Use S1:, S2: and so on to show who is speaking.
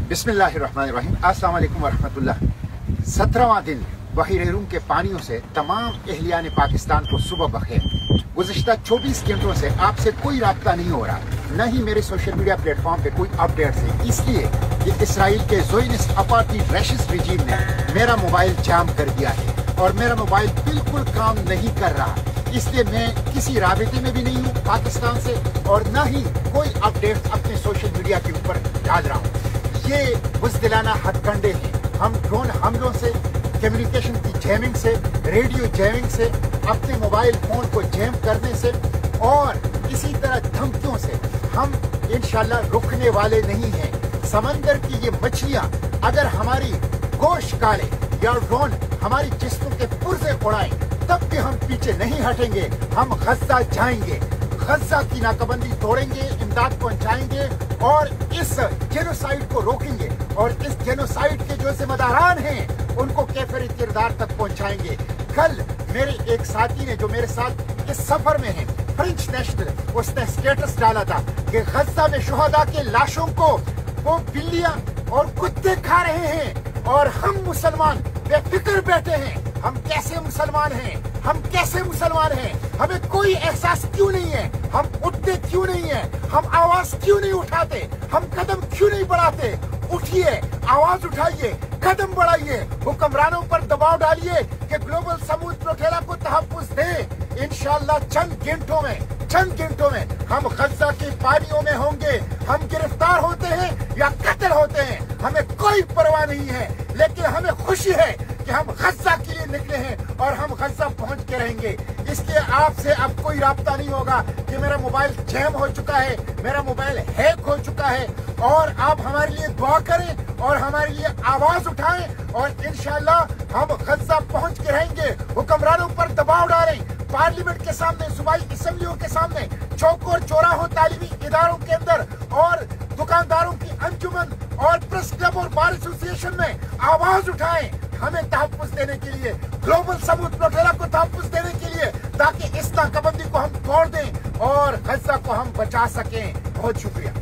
S1: बिस्मिल्लाहिर्रहमानिर्रहीम। अस्सलाम वालेकुम वरहमतुल्लाह। 17वां दिन बहीर रूम के पानियों से तमाम अहलियान पाकिस्तान को सुबह बखेर। गुज़िश्ता 24 घंटों से आपसे कोई राब्ता नहीं हो रहा, न ही मेरे सोशल मीडिया प्लेटफॉर्म पे कोई अपडेट्स है, इसलिए कि इसराइल के ज़ोयनिस्ट अपार्थाइड रैशिस्ट रिजीम ने मेरा मोबाइल जाम कर दिया है और मेरा मोबाइल बिल्कुल काम नहीं कर रहा। इसलिए मैं किसी राबिते में भी नहीं हूँ पाकिस्तान से और न ही कोई अपडेट्स अपने सोशल मीडिया के ऊपर डाल रहा हूँ। ये बुज़दिलाना हथकंडे हैं। हम ड्रोन हमलों से, कम्युनिकेशन की जैमिंग से, रेडियो जैमिंग से, अपने मोबाइल फोन को जैम करने से और इसी तरह धमकियों से हम इंशाल्लाह रुकने वाले नहीं हैं। समंदर की ये मछलियां अगर हमारी गोश्त काले या ड्रोन हमारी जिस्मों के पुर्जे उड़ाएं तब भी हम पीछे नहीं हटेंगे। हम गज़ा जाएंगे, गज़ा की नाकाबंदी तोड़ेंगे, इमदाद पहुंचाएंगे और इस जेनोसाइड को रोकेंगे और इस जेनोसाइड के जो जिम्मेदारान हैं उनको कैफिर किरदार तक पहुंचाएंगे। कल मेरे एक साथी ने जो मेरे साथ इस सफर में है, फ्रेंच नेशनल, उसने स्टेटस डाला था कि गज़ा में शुहदा के लाशों को वो बिल्लियां और कुत्ते खा रहे हैं और हम मुसलमान बेफिक्र बैठे हैं। हम कैसे मुसलमान हैं? हम कैसे मुसलमान हैं? हमें कोई एहसास क्यों नहीं है? हम उठते क्यों नहीं है? हम आवाज क्यों नहीं उठाते? हम कदम क्यों नहीं बढ़ाते? उठिए, आवाज उठाइए, कदम बढ़ाइए, हुक्मरानों पर दबाव डालिए कि ग्लोबल समूह प्रोटेला को तहफ्फुज़ दे। इंशाअल्लाह चंद घंटों में हम गज़ा के पानियों में होंगे। हम गिरफ्तार होते हैं या कत्ल होते हैं, हमें कोई परवाह नहीं है, लेकिन हमें खुशी है कि हम गज़ा के लिए निकले हैं और हम गज़ा पहुंच के रहेंगे। इसलिए आपसे अब कोई राब्ता नहीं होगा कि मेरा मोबाइल जैम हो चुका है, मेरा मोबाइल हैक हो चुका है। और आप हमारे लिए दुआ करें और हमारे लिए आवाज उठाएं और इंशाअल्लाह हम गज़ा पहुंच के रहेंगे। हुक्मरानों पर दबाव डालें, पार्लियामेंट के सामने, सूबाई असेंबलियों के सामने, चौक और चौराहों, तालीमी इदारों के अंदर और दुकानदारों की अंजुमन और प्रेस क्लब और बार एसोसिएशन में आवाज उठाएं हमें तहफ्फुज़ देने के लिए, ग्लोबल समूह प्रोटेला को तहफ्फुज़ देने के लिए, ताकि इस नाकाबंदी को हम तोड़ दें और गज़ा को हम बचा सकें। बहुत शुक्रिया।